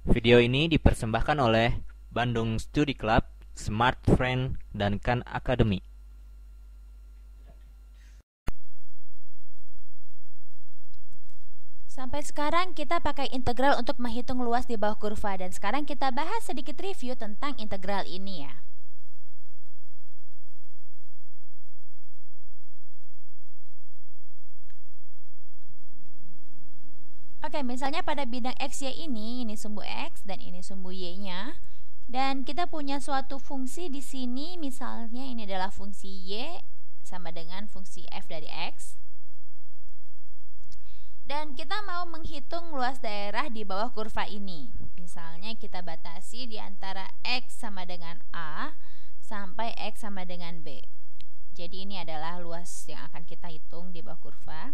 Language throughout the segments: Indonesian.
Video ini dipersembahkan oleh Bandung Study Club, Smart Friend, dan Khan Academy. Sampai sekarang kita pakai integral untuk menghitung luas di bawah kurva, dan sekarang kita bahas sedikit review tentang integral ini ya. Oke, misalnya pada bidang x, y ini sumbu x dan ini sumbu y-nya. Dan kita punya suatu fungsi di sini, misalnya ini adalah fungsi y sama dengan fungsi f dari x. Dan kita mau menghitung luas daerah di bawah kurva ini. Misalnya kita batasi di antara x sama dengan a sampai x sama dengan b. Jadi ini adalah luas yang akan kita hitung di bawah kurva.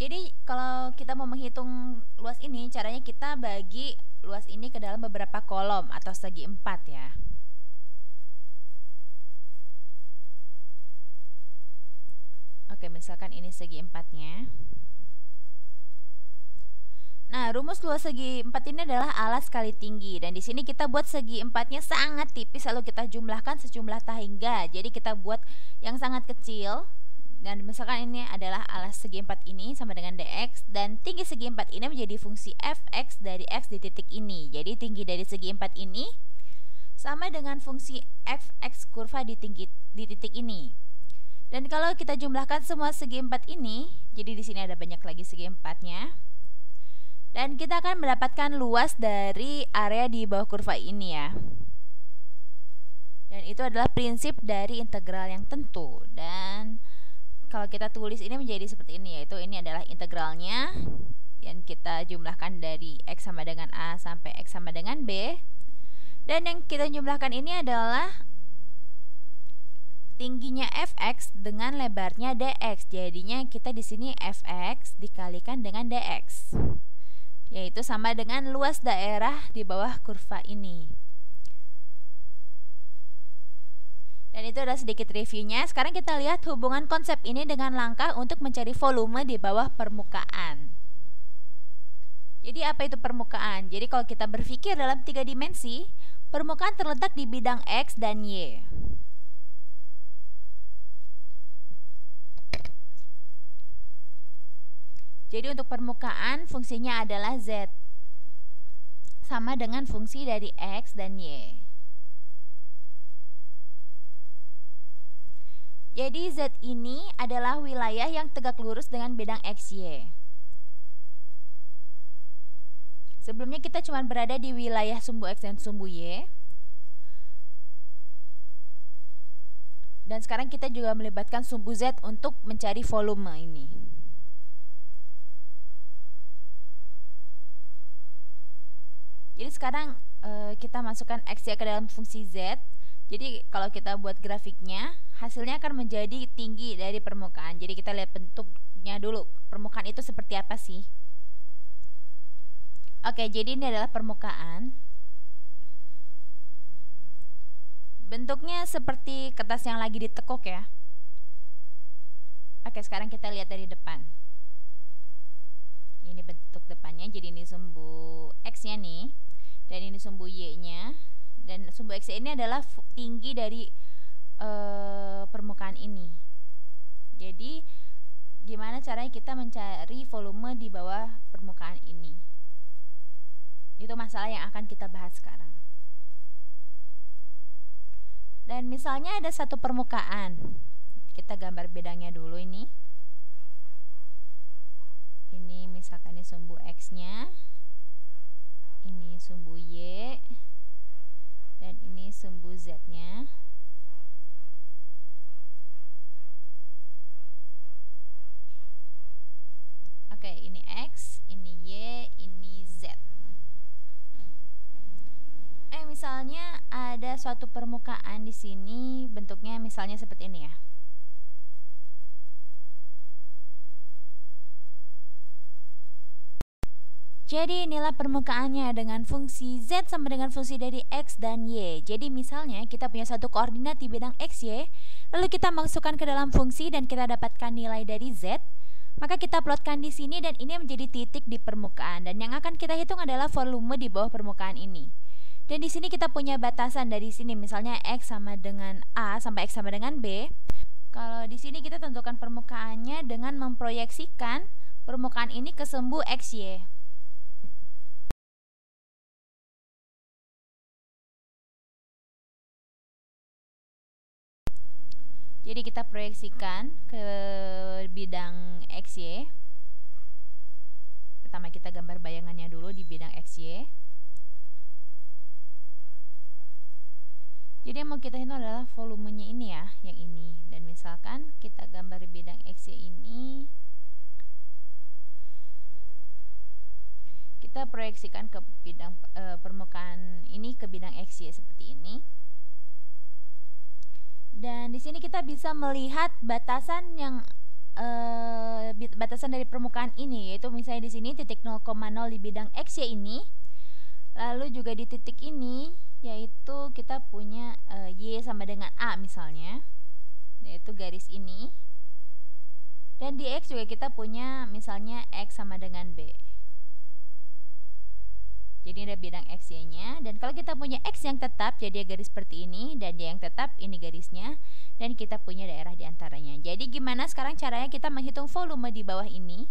Jadi kalau kita mau menghitung luas ini, caranya kita bagi luas ini ke dalam beberapa kolom atau segi 4 ya. Oke, misalkan ini segi 4-nya. Nah, rumus luas segi 4 ini adalah alas kali tinggi, dan di sini kita buat segi 4-nya sangat tipis, lalu kita jumlahkan sejumlah tahingga. Jadi kita buat yang sangat kecil. Dan misalkan ini adalah alas segi 4 ini sama dengan dx, dan tinggi segi 4 ini menjadi fungsi fx dari x di titik ini. Jadi tinggi dari segi 4 ini sama dengan fungsi fx kurva di titik ini. Dan kalau kita jumlahkan semua segi 4 ini, jadi di sini ada banyak lagi segi 4-nya. Dan kita akan mendapatkan luas dari area di bawah kurva ini ya. Dan itu adalah prinsip dari integral yang tentu. Dan kalau kita tulis ini menjadi seperti ini, yaitu ini adalah integralnya, dan kita jumlahkan dari x sama dengan a sampai x sama dengan b. Dan yang kita jumlahkan ini adalah tingginya fx dengan lebarnya dx. Jadinya kita di sini fx dikalikan dengan dx, yaitu sama dengan luas daerah di bawah kurva ini. Dan itu adalah sedikit reviewnya. Sekarang kita lihat hubungan konsep ini dengan langkah untuk mencari volume di bawah permukaan. Jadi apa itu permukaan? Jadi kalau kita berpikir dalam 3 dimensi, permukaan terletak di bidang x dan y. Jadi untuk permukaan fungsinya adalah z sama dengan fungsi dari x dan y. Jadi Z ini adalah wilayah yang tegak lurus dengan bidang XY. Sebelumnya kita cuma berada di wilayah sumbu X dan sumbu Y. Dan sekarang kita juga melibatkan sumbu Z untuk mencari volume ini. Jadi sekarang kita masukkan XY ke dalam fungsi Z. Jadi kalau kita buat grafiknya, hasilnya akan menjadi tinggi dari permukaan. Jadi kita lihat bentuknya dulu. Permukaan itu seperti apa sih? Oke, jadi ini adalah permukaan. Bentuknya seperti kertas yang lagi ditekuk ya. Oke, sekarang kita lihat dari depan. Ini bentuk depannya. Jadi ini sumbu X-nya nih, dan ini sumbu Y-nya. Dan sumbu X ini adalah tinggi dari permukaan ini. Jadi gimana caranya kita mencari volume di bawah permukaan ini? Itu masalah yang akan kita bahas sekarang. Dan misalnya ada satu permukaan, kita gambar bedanya dulu ini. Ini misalkan ini sumbu X-nya, ini sumbu Y, dan ini sumbu Z-nya. Oke, ini X, ini Y, ini Z. Misalnya ada suatu permukaan di sini, bentuknya misalnya seperti ini ya. Jadi inilah permukaannya dengan fungsi Z sama dengan fungsi dari X dan Y. Jadi misalnya kita punya satu koordinat di bidang X, Y, lalu kita masukkan ke dalam fungsi dan kita dapatkan nilai dari Z, Maka kita plotkan di sini dan ini menjadi titik di permukaan dan yang akan kita hitung adalah volume di bawah permukaan ini. Dan di sini kita punya batasan dari sini, misalnya X sama dengan A sampai X sama dengan B. Kalau di sini kita tentukan permukaannya dengan memproyeksikan permukaan ini ke sumbu XY. Jadi kita proyeksikan ke bidang XY. Pertama kita gambar bayangannya dulu di bidang XY. Jadi yang mau kita hitung adalah volumenya ini ya, yang ini. Dan misalkan kita gambar bidang XY ini, kita proyeksikan ke bidang permukaan ini ke bidang XY seperti ini. Dan di sini kita bisa melihat batasan yang batasan dari permukaan ini, yaitu misalnya di sini titik 0,0 di bidang XY ini. Lalu juga di titik ini yaitu kita punya Y sama dengan A misalnya, yaitu garis ini. Dan di X juga kita punya misalnya X sama dengan B. Jadi ada bidang XY-nya, dan kalau kita punya X yang tetap, jadi garis seperti ini, dan Y yang tetap, ini garisnya, dan kita punya daerah di antaranya. Jadi gimana sekarang caranya kita menghitung volume di bawah ini?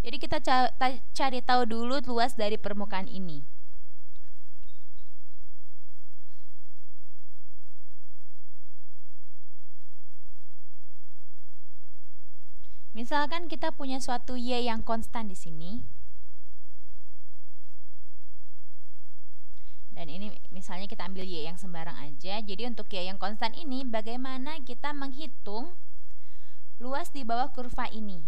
Jadi kita cari tahu dulu luas dari permukaan ini. Misalkan kita punya suatu Y yang konstan di sini. Dan ini misalnya kita ambil Y yang sembarang aja. Jadi untuk Y yang konstan ini, bagaimana kita menghitung luas di bawah kurva ini?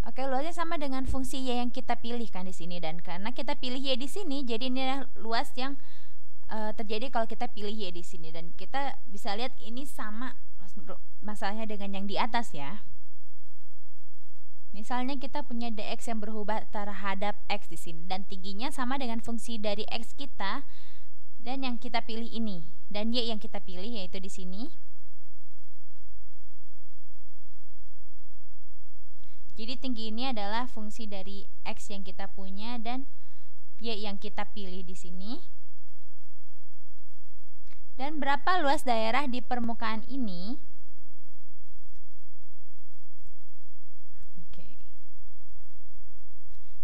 Oke, luasnya sama dengan fungsi Y yang kita pilih kan di sini, dan karena kita pilih Y di sini, jadi ini adalah luas yang terjadi kalau kita pilih Y di sini, dan kita bisa lihat ini sama masalahnya dengan yang di atas ya. Misalnya kita punya dx yang berubah terhadap x di sini, dan tingginya sama dengan fungsi dari x kita dan yang kita pilih ini, dan Y yang kita pilih yaitu di sini. Jadi tinggi ini adalah fungsi dari X yang kita punya dan Y yang kita pilih di sini. Dan berapa luas daerah di permukaan ini? Oke.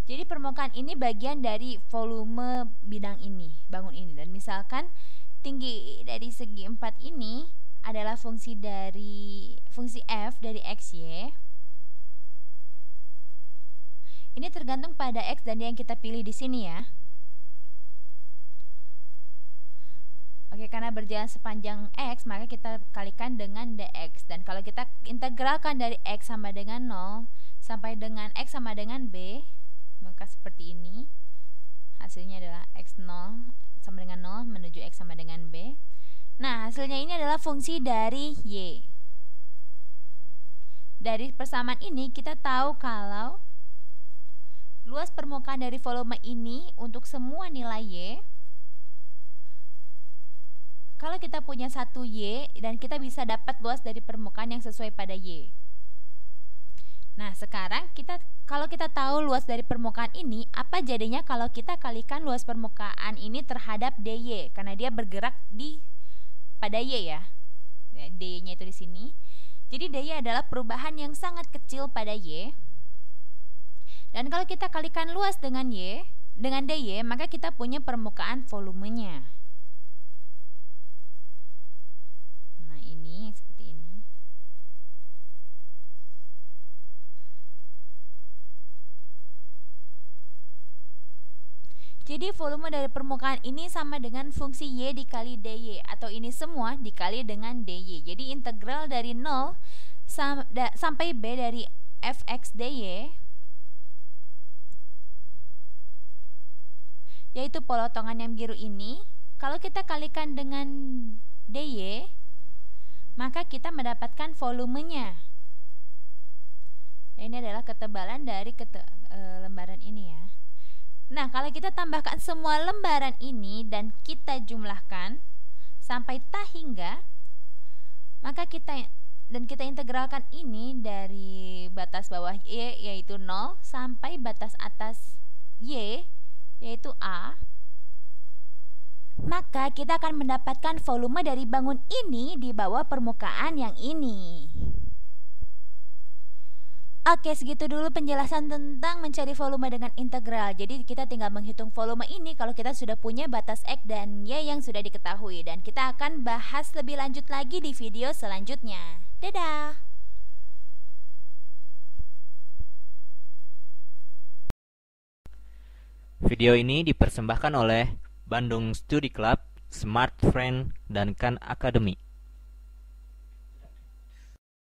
Jadi permukaan ini bagian dari volume bidang ini, bangun ini. Dan misalkan tinggi dari segi 4 ini adalah fungsi F dari XY. Ini tergantung pada X dan Y yang kita pilih di sini ya. Oke, karena berjalan sepanjang X, maka kita kalikan dengan dx. Dan kalau kita integralkan dari X sama dengan 0 sampai dengan X sama dengan B, maka seperti ini. Hasilnya adalah X0 sama dengan 0 menuju X sama dengan B. Nah, hasilnya ini adalah fungsi dari Y. Dari persamaan ini kita tahu kalau luas permukaan dari volume ini untuk semua nilai Y, kalau kita punya satu Y, dan kita bisa dapat luas dari permukaan yang sesuai pada Y. Nah, sekarang kalau kita tahu luas dari permukaan ini, apa jadinya kalau kita kalikan luas permukaan ini terhadap DY, karena dia bergerak pada Y ya. DY-nya itu di sini. Jadi DY adalah perubahan yang sangat kecil pada Y. Dan kalau kita kalikan luas dengan Y, dengan DY, maka kita punya permukaan volumenya. Nah, ini seperti ini. Jadi volume dari permukaan ini sama dengan fungsi Y dikali DY, atau ini semua dikali dengan DY. Jadi integral dari 0 sampai B dari fx dy, yaitu polotongan yang biru ini, kalau kita kalikan dengan dy, maka kita mendapatkan volumenya. Ini adalah ketebalan dari lembaran ini ya. Nah, kalau kita tambahkan semua lembaran ini dan kita jumlahkan sampai ta hingga, maka kita integralkan ini dari batas bawah y yaitu 0 sampai batas atas y yaitu a, maka kita akan mendapatkan volume dari bangun ini di bawah permukaan yang ini. Oke, segitu dulu penjelasan tentang mencari volume dengan integral. Jadi kita tinggal menghitung volume ini kalau kita sudah punya batas X dan Y yang sudah diketahui. Dan kita akan bahas lebih lanjut lagi di video selanjutnya. Dadah! Video ini dipersembahkan oleh Bandung Study Club, Smart Friend, dan Khan Academy.